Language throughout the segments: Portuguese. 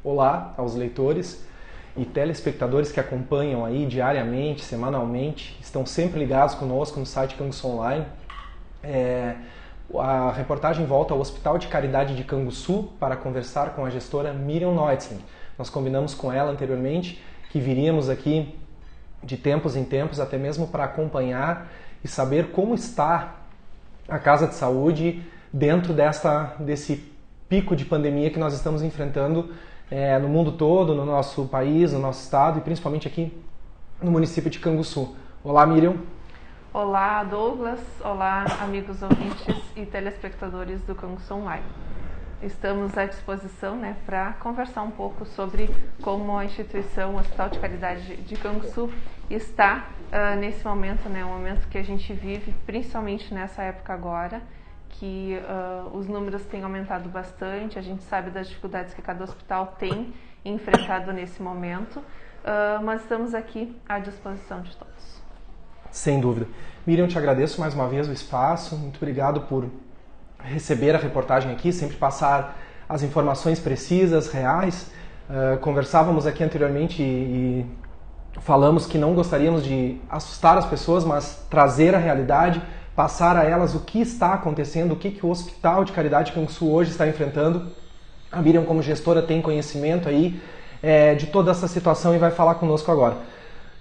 Olá aos leitores e telespectadores que acompanham aí diariamente, semanalmente, estão sempre ligados conosco no site Canguçu Online. A reportagem volta ao Hospital de Caridade de Canguçu para conversar com a gestora Miriam Neutzling. Nós combinamos com ela anteriormente que viríamos aqui de tempos em tempos, até mesmo para acompanhar e saber como está a Casa de Saúde dentro desse pico de pandemia que nós estamos enfrentando no mundo todo, no nosso país, no nosso estado e principalmente aqui no município de Canguçu. Olá, Miriam. Olá, Douglas. Olá, amigos ouvintes e telespectadores do Canguçu Online. Estamos à disposição para conversar um pouco sobre como a instituição o Hospital de Caridade de Canguçu está nesse momento, o momento que a gente vive, principalmente nessa época agora, que os números têm aumentado bastante, a gente sabe das dificuldades que cada hospital tem enfrentado nesse momento, mas estamos aqui à disposição de todos. Sem dúvida. Miriam, eu te agradeço mais uma vez o espaço, muito obrigado por receber a reportagem aqui, sempre passar as informações precisas, reais. Conversávamos aqui anteriormente e falamos que não gostaríamos de assustar as pessoas, mas trazer a realidade, passar a elas o que está acontecendo, o que o Hospital de Caridade de Canguçu hoje está enfrentando. A Miriam, como gestora, tem conhecimento aí de toda essa situação e vai falar conosco agora.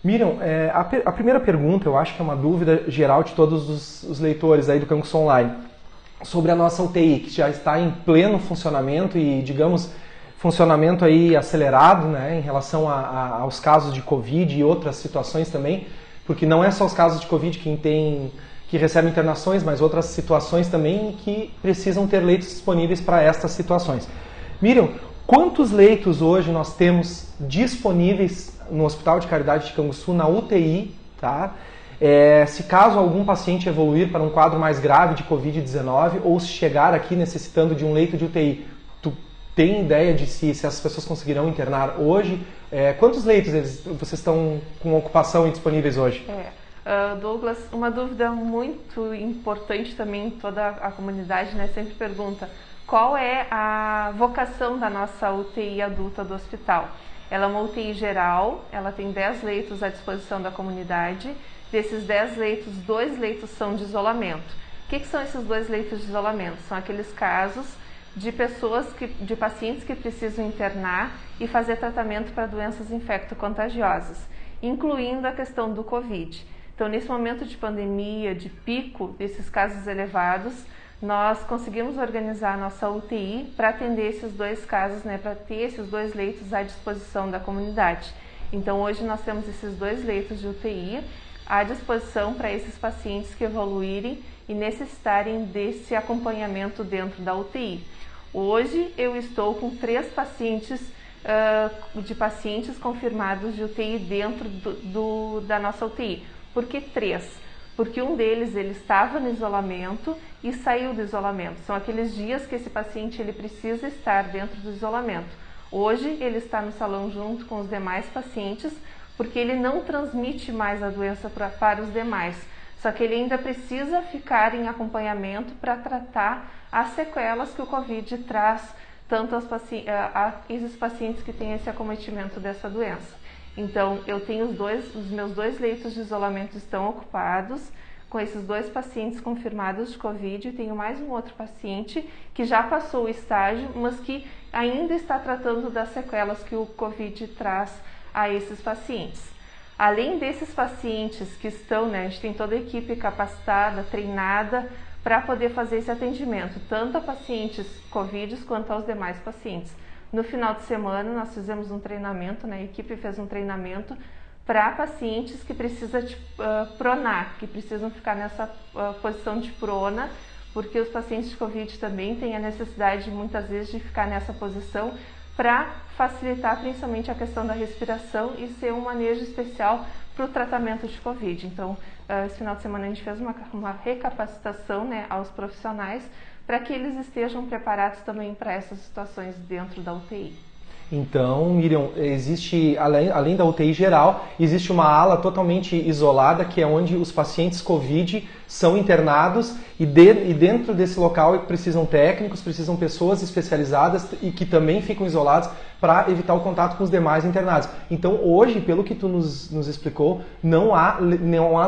Miriam, a primeira pergunta, eu acho que é uma dúvida geral de todos os leitores aí do Canguçu Online, sobre a nossa UTI, que já está em pleno funcionamento e, digamos, funcionamento aí acelerado, em relação aos casos de Covid e outras situações também, porque não é só os casos de Covid que recebem internações, mas outras situações também que precisam ter leitos disponíveis para estas situações. Miriam, quantos leitos hoje nós temos disponíveis no Hospital de Caridade de Canguçu, na UTI, tá? Se caso algum paciente evoluir para um quadro mais grave de Covid-19 ou se chegar aqui necessitando de um leito de UTI, tu tem ideia de se as pessoas conseguirão internar hoje? Quantos leitos vocês estão com ocupação e disponíveis hoje? Douglas, uma dúvida muito importante também, toda a comunidade sempre pergunta: qual é a vocação da nossa UTI adulta do hospital? Ela é uma UTI geral, ela tem 10 leitos à disposição da comunidade. Desses 10 leitos, 2 leitos são de isolamento. O que são esses 2 leitos de isolamento? São aqueles casos de de pacientes que precisam internar e fazer tratamento para doenças infecto-contagiosas, incluindo a questão do Covid. Então, nesse momento de pandemia, de pico desses casos elevados, nós conseguimos organizar a nossa UTI para atender esses 2 casos, para ter esses 2 leitos à disposição da comunidade. Então, hoje nós temos esses 2 leitos de UTI à disposição para esses pacientes que evoluírem e necessitarem desse acompanhamento dentro da UTI. Hoje eu estou com 3 pacientes confirmados de UTI dentro da nossa UTI. Por que 3? Porque um deles ele estava no isolamento e saiu do isolamento. São aqueles dias que esse paciente ele precisa estar dentro do isolamento. Hoje ele está no salão junto com os demais pacientes, porque ele não transmite mais a doença para os demais. Só que ele ainda precisa ficar em acompanhamento para tratar as sequelas que o Covid traz, tanto a esses pacientes que têm esse acometimento dessa doença. Então, eu tenho os meus 2 leitos de isolamento estão ocupados, com esses 2 pacientes confirmados de Covid, e tenho mais um outro paciente que já passou o estágio, mas que ainda está tratando das sequelas que o Covid traz a esses pacientes. Além desses pacientes que estão, a gente tem toda a equipe capacitada, treinada, para poder fazer esse atendimento, tanto a pacientes Covid quanto aos demais pacientes. No final de semana, nós fizemos um treinamento, a equipe fez um treinamento para pacientes que precisam de pronar, que precisam ficar nessa posição de prona, porque os pacientes de Covid também têm a necessidade, muitas vezes, de ficar nessa posição para facilitar principalmente a questão da respiração e ser um manejo especial para o tratamento de Covid. Então, esse final de semana a gente fez uma recapacitação aos profissionais para que eles estejam preparados também para essas situações dentro da UTI. Então, Miriam, existe, além da UTI geral, existe uma ala totalmente isolada, que é onde os pacientes COVID são internados e dentro desse local precisam técnicos, precisam pessoas especializadas e que também ficam isolados para evitar o contato com os demais internados. Então, hoje, pelo que tu nos explicou, não há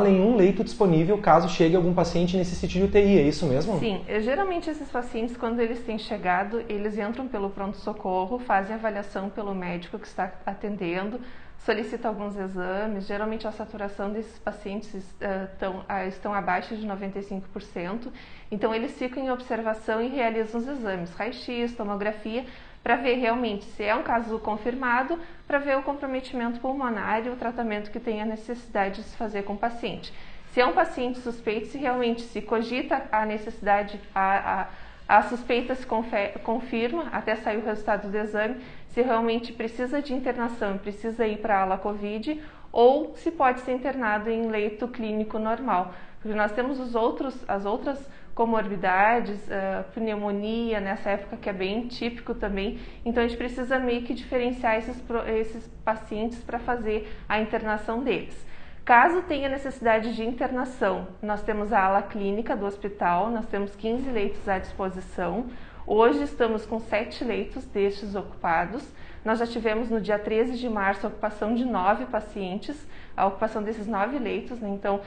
nenhum leito disponível caso chegue algum paciente e necessite de UTI, é isso mesmo? Sim, geralmente esses pacientes, quando eles têm chegado, eles entram pelo pronto-socorro, fazem avaliação pelo médico que está atendendo, solicita alguns exames. Geralmente a saturação desses pacientes estão abaixo de 95%, então eles ficam em observação e realizam os exames, raio-x, tomografia, para ver realmente se é um caso confirmado, para ver o comprometimento pulmonar e o tratamento que tem a necessidade de se fazer com o paciente. Se é um paciente suspeito, se realmente se cogita a necessidade, a suspeita se confirma, até sair o resultado do exame, se realmente precisa de internação e precisa ir para a ala COVID, ou se pode ser internado em leito clínico normal. Porque nós temos as outras comorbidades, pneumonia, nessa época que é bem típico também, então a gente precisa meio que diferenciar esses pacientes para fazer a internação deles. Caso tenha necessidade de internação, nós temos a ala clínica do hospital, nós temos 15 leitos à disposição. Hoje estamos com 7 leitos destes ocupados. Nós já tivemos no dia 13 de março a ocupação de 9 pacientes, a ocupação desses 9 leitos, né? Então,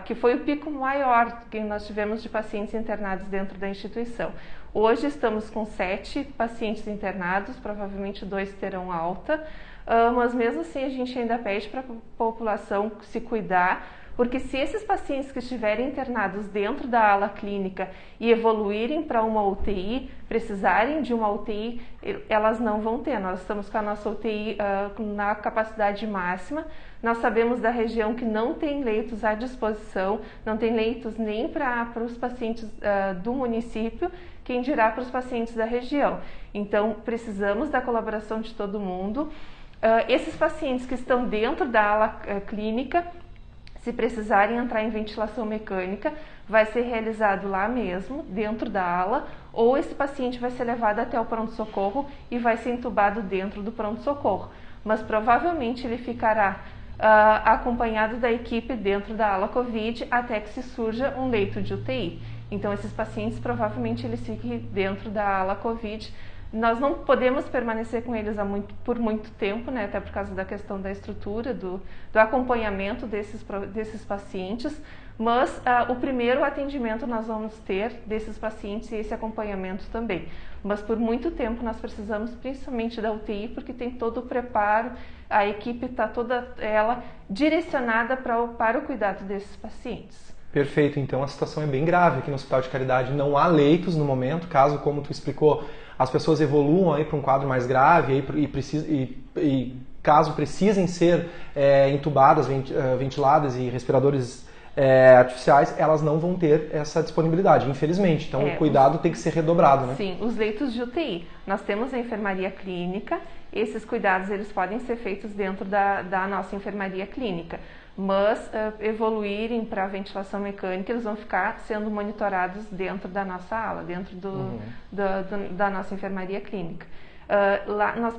que foi o pico maior que nós tivemos de pacientes internados dentro da instituição. Hoje estamos com 7 pacientes internados, provavelmente 2 terão alta. Mas mesmo assim a gente ainda pede para a população se cuidar, porque se esses pacientes que estiverem internados dentro da ala clínica e evoluírem para uma UTI, precisarem de uma UTI, elas não vão ter. Nós estamos com a nossa UTI na capacidade máxima. Nós sabemos da região que não tem leitos à disposição, não tem leitos nem para os pacientes do município, quem dirá para os pacientes da região. Então precisamos da colaboração de todo mundo. Esses pacientes que estão dentro da ala clínica, se precisarem entrar em ventilação mecânica, vai ser realizado lá mesmo, dentro da ala, ou esse paciente vai ser levado até o pronto-socorro e vai ser entubado dentro do pronto-socorro. Mas provavelmente ele ficará acompanhado da equipe dentro da ala COVID até que se surja um leito de UTI. Então esses pacientes provavelmente eles fiquem dentro da ala COVID. Nós não podemos permanecer com eles por muito tempo, né? Até por causa da questão da estrutura, do acompanhamento desses pacientes, mas o primeiro atendimento nós vamos ter desses pacientes e esse acompanhamento também. Mas por muito tempo nós precisamos principalmente da UTI, porque tem todo o preparo, a equipe está toda ela direcionada para o cuidado desses pacientes. Perfeito, então a situação é bem grave aqui no Hospital de Caridade, não há leitos no momento, caso, como tu explicou, as pessoas evoluam aí para um quadro mais grave e caso precisem ser entubadas, ventiladas e respiradores artificiais, elas não vão ter essa disponibilidade, infelizmente. Então o cuidado tem que ser redobrado, né? Sim, os leitos de UTI. Nós temos a enfermaria clínica, esses cuidados eles podem ser feitos dentro da nossa enfermaria clínica. Mas evoluírem para a ventilação mecânica, eles vão ficar sendo monitorados dentro da nossa ala, dentro da nossa enfermaria clínica. Lá nós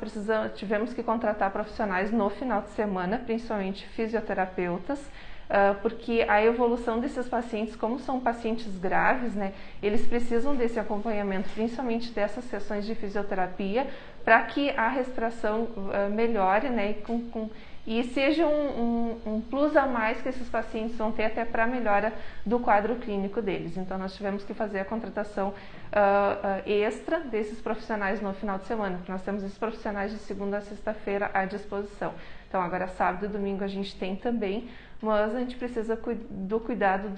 tivemos que contratar profissionais no final de semana, principalmente fisioterapeutas, porque a evolução desses pacientes, como são pacientes graves, né, eles precisam desse acompanhamento, principalmente dessas sessões de fisioterapia, para que a respiração melhore, né, e seja um plus a mais que esses pacientes vão ter até para a melhora do quadro clínico deles. Então nós tivemos que fazer a contratação extra desses profissionais no final de semana, porque nós temos esses profissionais de segunda a sexta-feira à disposição. Então agora sábado e domingo a gente tem também, mas a gente precisa do cuidado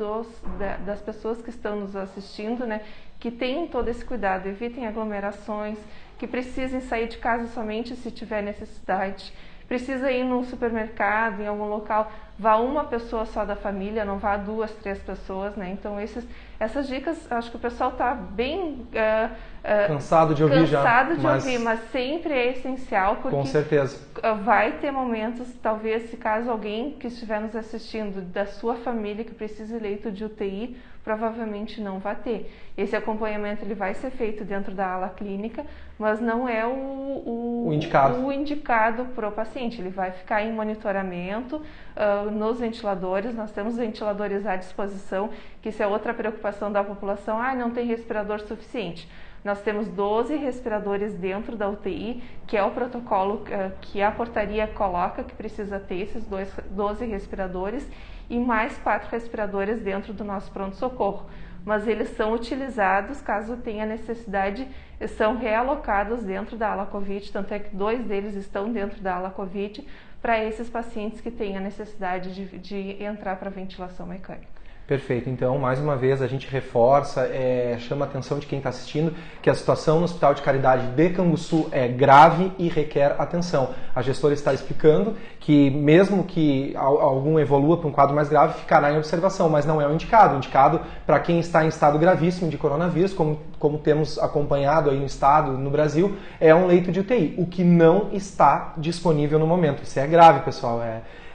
das pessoas que estão nos assistindo, né, que tenham todo esse cuidado, evitem aglomerações, que precisem sair de casa somente se tiver necessidade. Precisa ir num supermercado, em algum local, vá uma pessoa só da família, não vá 2, 3 pessoas, né? Então essas dicas, acho que o pessoal está bem cansado de ouvir mas sempre é essencial, porque com certeza vai ter momentos, talvez se caso alguém que estiver nos assistindo da sua família que precise de leito de UTI, provavelmente não vai ter. Esse acompanhamento ele vai ser feito dentro da ala clínica, mas não é o indicado para o paciente. Ele vai ficar em monitoramento nos ventiladores. Nós temos ventiladores à disposição, que isso é outra preocupação da população. Não tem respirador suficiente. Nós temos 12 respiradores dentro da UTI, que é o protocolo que a portaria coloca que precisa ter esses 12 respiradores e mais 4 respiradores dentro do nosso pronto-socorro. Mas eles são utilizados caso tenha necessidade, são realocados dentro da ala Covid, tanto é que 2 deles estão dentro da ala Covid para esses pacientes que têm a necessidade de entrar para ventilação mecânica. Perfeito. Então, mais uma vez, a gente reforça, chama a atenção de quem está assistindo, que a situação no Hospital de Caridade de Canguçu é grave e requer atenção. A gestora está explicando que, mesmo que algum evolua para um quadro mais grave, ficará em observação, mas não é o indicado. O indicado para quem está em estado gravíssimo de coronavírus, como temos acompanhado aí no estado, no Brasil, é um leito de UTI, o que não está disponível no momento. Isso é grave, pessoal.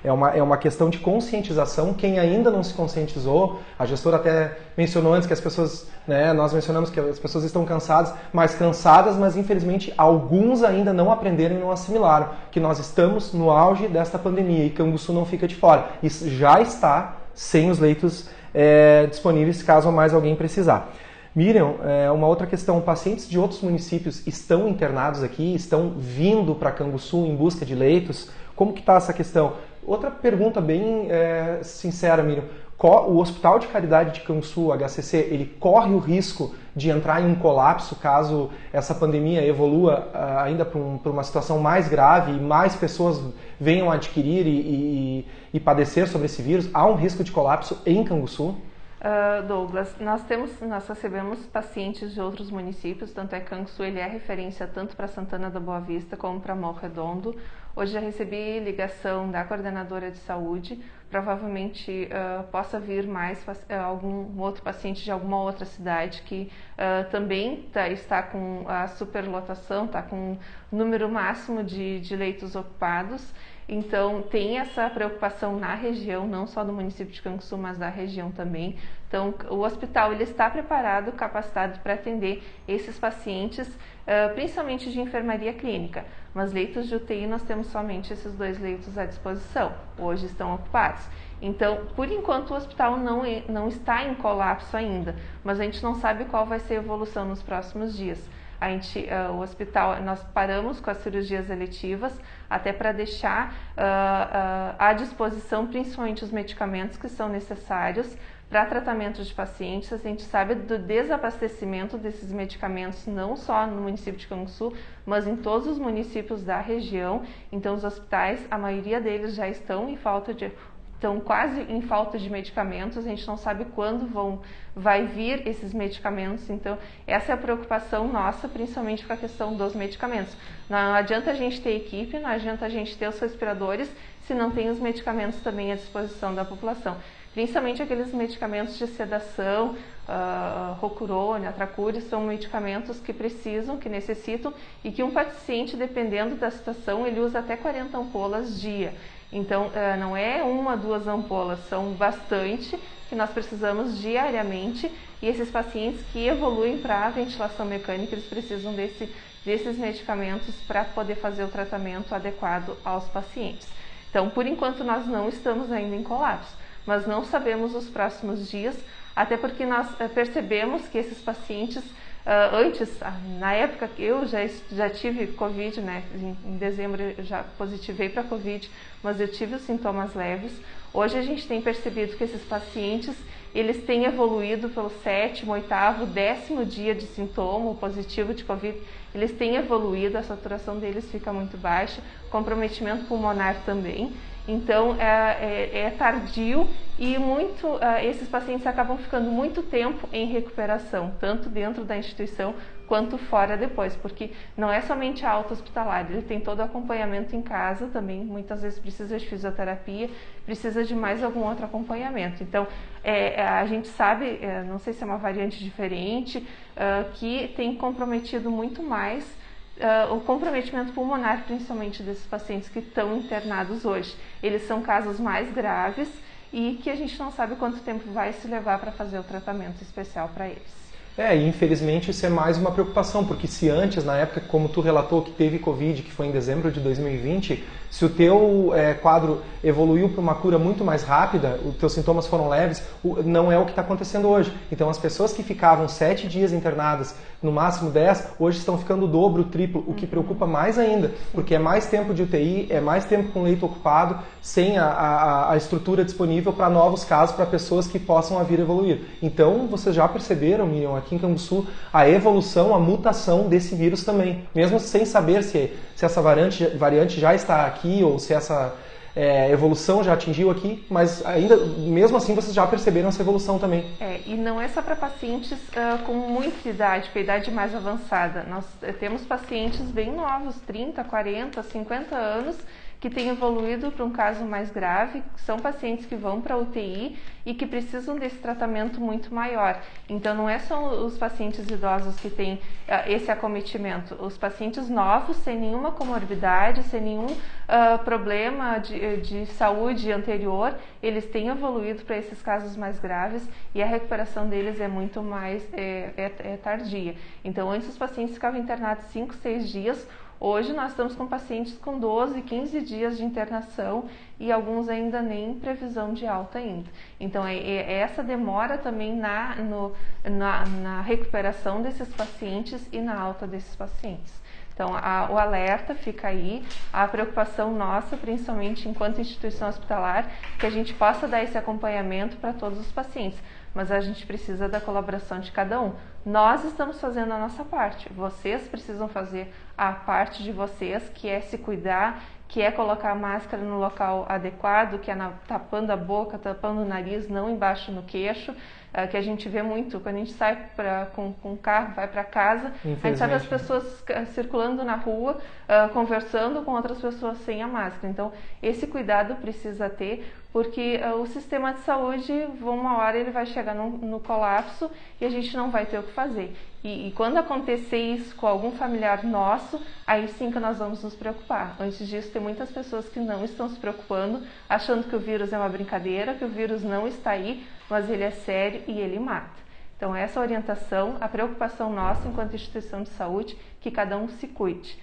É uma questão de conscientização. Quem ainda não se conscientizou, a gestora até mencionou antes que as pessoas, nós mencionamos que as pessoas estão cansadas, mas infelizmente alguns ainda não aprenderam e não assimilaram que nós estamos no auge desta pandemia e Canguçu não fica de fora. Isso já está sem os leitos disponíveis caso mais alguém precisar. Miriam, uma outra questão, pacientes de outros municípios estão internados aqui, estão vindo para Canguçu em busca de leitos? Como que está essa questão? Outra pergunta bem sincera, Miriam. O Hospital de Caridade de Canguçu, HCC, ele corre o risco de entrar em um colapso caso essa pandemia evolua ainda para uma situação mais grave e mais pessoas venham a adquirir e padecer sobre esse vírus? Há um risco de colapso em Canguçu? Douglas, nós recebemos pacientes de outros municípios, tanto é que Canguçu ele é referência tanto para Santana da Boa Vista como para Morro Redondo. Hoje já recebi ligação da coordenadora de saúde, provavelmente possa vir mais algum outro paciente de alguma outra cidade que também está com a superlotação, está com o número máximo de leitos ocupados. Então, tem essa preocupação na região, não só do município de Canguçu, mas da região também. Então, o hospital ele está preparado, capacitado para atender esses pacientes, principalmente de enfermaria clínica. Mas leitos de UTI, nós temos somente esses 2 leitos à disposição. Hoje estão ocupados. Então, por enquanto, o hospital não está em colapso ainda, mas a gente não sabe qual vai ser a evolução nos próximos dias. O hospital, nós paramos com as cirurgias eletivas até para deixar à disposição principalmente os medicamentos que são necessários para tratamento de pacientes. A gente sabe do desabastecimento desses medicamentos não só no município de Canguçu, mas em todos os municípios da região. Então os hospitais, a maioria deles já estão quase em falta de medicamentos. A gente não sabe quando vai vir esses medicamentos, então essa é a preocupação nossa, principalmente com a questão dos medicamentos. Não adianta a gente ter equipe, não adianta a gente ter os respiradores, se não tem os medicamentos também à disposição da população. Principalmente aqueles medicamentos de sedação, Rocurone, Atracure, são medicamentos que necessitam e que um paciente, dependendo da situação, ele usa até 40 ampolas dia. Então, não é 1, 2 ampolas, são bastante que nós precisamos diariamente e esses pacientes que evoluem para a ventilação mecânica, eles precisam desses medicamentos para poder fazer o tratamento adequado aos pacientes. Então, por enquanto, nós não estamos ainda em colapso, mas não sabemos os próximos dias, até porque nós percebemos que esses pacientes, na época que eu já tive Covid, em dezembro eu já positivei para Covid, mas eu tive os sintomas leves. Hoje a gente tem percebido que esses pacientes, eles têm evoluído pelo 7º, 8º, 10º dia de sintoma positivo de Covid, eles têm evoluído, a saturação deles fica muito baixa, comprometimento pulmonar também. Então, é tardio e esses pacientes acabam ficando muito tempo em recuperação, tanto dentro da instituição quanto fora depois, porque não é somente a alta hospitalar, ele tem todo o acompanhamento em casa também, muitas vezes precisa de fisioterapia, precisa de mais algum outro acompanhamento. Então, a gente sabe, não sei se é uma variante diferente, que tem comprometido muito mais o comprometimento pulmonar, principalmente desses pacientes que estão internados hoje. Eles são casos mais graves e que a gente não sabe quanto tempo vai se levar para fazer o tratamento especial para eles. E infelizmente isso é mais uma preocupação, porque se antes, na época, como tu relatou, que teve Covid, que foi em dezembro de 2020, se o teu quadro evoluiu para uma cura muito mais rápida, os teus sintomas foram leves, não é o que está acontecendo hoje. Então as pessoas que ficavam 7 dias internadas, no máximo 10, hoje estão ficando o dobro, o triplo, o que preocupa mais ainda, porque é mais tempo de UTI, é mais tempo com leito ocupado, sem a estrutura disponível para novos casos, para pessoas que possam vir a evoluir. Então vocês já perceberam, Miriam, aqui em Canguçu, a evolução, a mutação desse vírus também. Mesmo sem saber se essa variante já está aqui ou se essa evolução já atingiu aqui, mas ainda, mesmo assim, vocês já perceberam essa evolução também. E não é só para pacientes com muita idade, com a idade mais avançada. Nós temos pacientes bem novos, 30, 40, 50 anos, que têm evoluído para um caso mais grave, são pacientes que vão para a UTI e que precisam desse tratamento muito maior. Então, não é só os pacientes idosos que têm esse acometimento. Os pacientes novos, sem nenhuma comorbidade, sem nenhum problema de saúde anterior, eles têm evoluído para esses casos mais graves e a recuperação deles é muito mais tardia. Então, antes os pacientes ficavam internados 5, 6 dias, hoje nós estamos com pacientes com 12, 15 dias de internação e alguns ainda nem previsão de alta ainda. Então essa demora também na recuperação desses pacientes e na alta desses pacientes. Então o alerta fica aí, a preocupação nossa, principalmente enquanto instituição hospitalar, que a gente possa dar esse acompanhamento para todos os pacientes. Mas a gente precisa da colaboração de cada um. Nós estamos fazendo a nossa parte, vocês precisam fazer a parte de vocês, que é se cuidar, que é colocar a máscara no local adequado, que é tapando a boca, tapando o nariz, não embaixo no queixo, que a gente vê muito quando a gente sai com o carro, vai para casa, a gente sabe as pessoas circulando na rua, conversando com outras pessoas sem a máscara. Então, esse cuidado precisa ter, porque o sistema de saúde, uma hora ele vai chegar no colapso e a gente não vai ter o que fazer. E quando acontecer isso com algum familiar nosso, aí sim que nós vamos nos preocupar. Antes disso, tem muitas pessoas que não estão se preocupando, achando que o vírus é uma brincadeira, que o vírus não está aí, mas ele é sério e ele mata. Então, essa orientação, a preocupação nossa enquanto instituição de saúde, que cada um se cuide.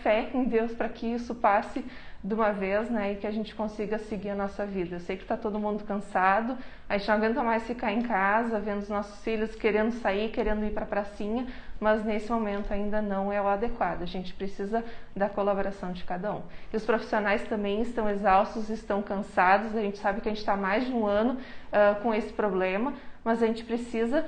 Fé em Deus para que isso passe de uma vez, né, e que a gente consiga seguir a nossa vida. Eu sei que está todo mundo cansado, a gente não aguenta mais ficar em casa, vendo os nossos filhos querendo sair, querendo ir para a pracinha, mas nesse momento ainda não é o adequado. A gente precisa da colaboração de cada um. E os profissionais também estão exaustos, estão cansados, a gente sabe que a gente está há mais de um ano com esse problema, mas a gente precisa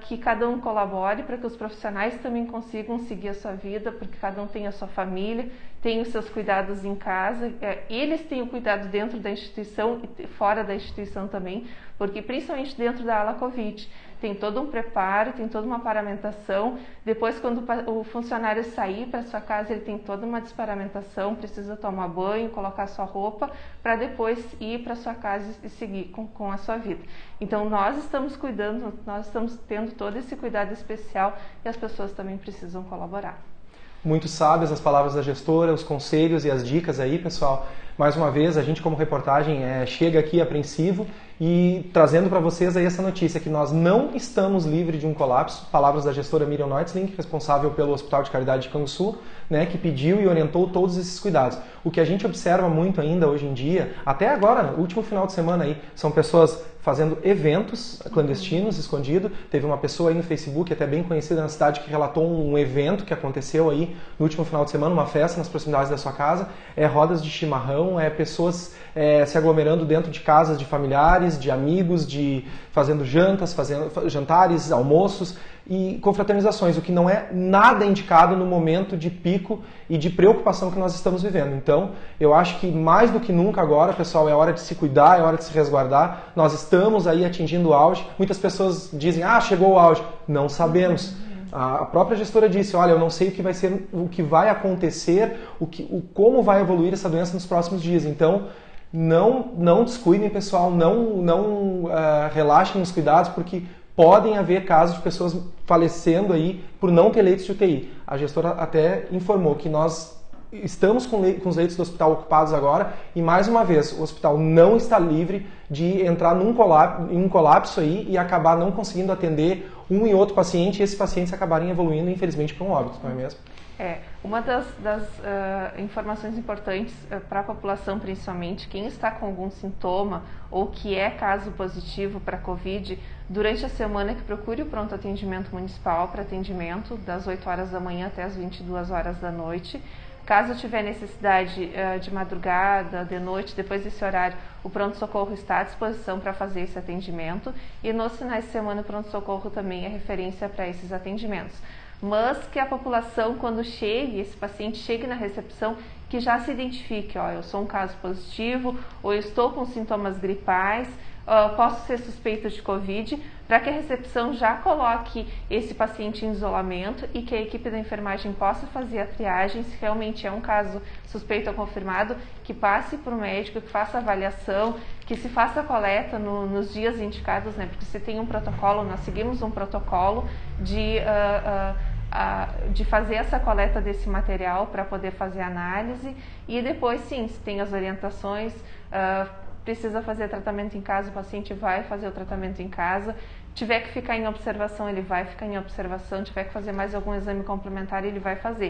que cada um colabore para que os profissionais também consigam seguir a sua vida, porque cada um tem a sua família, tem os seus cuidados em casa, eles têm o cuidado dentro da instituição e fora da instituição também, porque principalmente dentro da ala Covid, tem todo um preparo, tem toda uma paramentação. Depois, quando o funcionário sair para sua casa, ele tem toda uma desparamentação, precisa tomar banho, colocar sua roupa, para depois ir para sua casa e seguir com a sua vida. Então, nós estamos cuidando, nós estamos tendo todo esse cuidado especial e as pessoas também precisam colaborar. Muito sábias as palavras da gestora, os conselhos e as dicas aí, pessoal. Mais uma vez, a gente como reportagem chega aqui apreensivo e trazendo para vocês aí essa notícia que nós não estamos livres de um colapso. Palavras da gestora Miriam Neutzling, responsável pelo Hospital de Caridade de Canguçu, né, que pediu e orientou todos esses cuidados. O que a gente observa muito ainda hoje em dia, até agora, no último final de semana aí, são pessoas fazendo eventos clandestinos, escondido. Teve uma pessoa aí no Facebook, até bem conhecida na cidade, que relatou um evento que aconteceu aí no último final de semana, uma festa nas proximidades da sua casa, rodas de chimarrão, pessoas se aglomerando dentro de casas de familiares, de amigos, fazendo jantares, almoços e confraternizações, o que não é nada indicado no momento de pico e de preocupação que nós estamos vivendo. Então, eu acho que mais do que nunca agora, pessoal, é hora de se cuidar, é hora de se resguardar. Nós estamos aí atingindo o auge. Muitas pessoas dizem, chegou o auge. Não sabemos. A própria gestora disse, olha, eu não sei o que vai ser, o que vai acontecer, como vai evoluir essa doença nos próximos dias. Então, não descuidem, pessoal, não relaxem nos cuidados, porque podem haver casos de pessoas falecendo aí por não ter leitos de UTI. A gestora até informou que nós estamos com os leitos do hospital ocupados agora e, mais uma vez, o hospital não está livre de entrar em um colapso aí e acabar não conseguindo atender um e outro paciente e esses pacientes acabarem evoluindo, infelizmente, para um óbito, não é mesmo? Uma das informações importantes para a população, principalmente, quem está com algum sintoma ou que é caso positivo para a Covid, durante a semana que procure o pronto atendimento municipal para atendimento das 8 horas da manhã até as 22 horas da noite. Caso tiver necessidade de madrugada, de noite, depois desse horário, o pronto-socorro está à disposição para fazer esse atendimento e nos finais de semana o pronto-socorro também é referência para esses atendimentos. Mas que a população, quando esse paciente chegue na recepção, que já se identifique, eu sou um caso positivo, ou eu estou com sintomas gripais, posso ser suspeito de Covid, para que a recepção já coloque esse paciente em isolamento e que a equipe da enfermagem possa fazer a triagem, se realmente é um caso suspeito ou confirmado, que passe para o médico, que faça a avaliação, que se faça a coleta nos dias indicados, né? Porque se tem um protocolo, nós seguimos um protocolo de fazer essa coleta desse material para poder fazer a análise e depois sim, se tem as orientações, precisa fazer tratamento em casa, o paciente vai fazer o tratamento em casa, tiver que ficar em observação, ele vai ficar em observação, tiver que fazer mais algum exame complementar, ele vai fazer.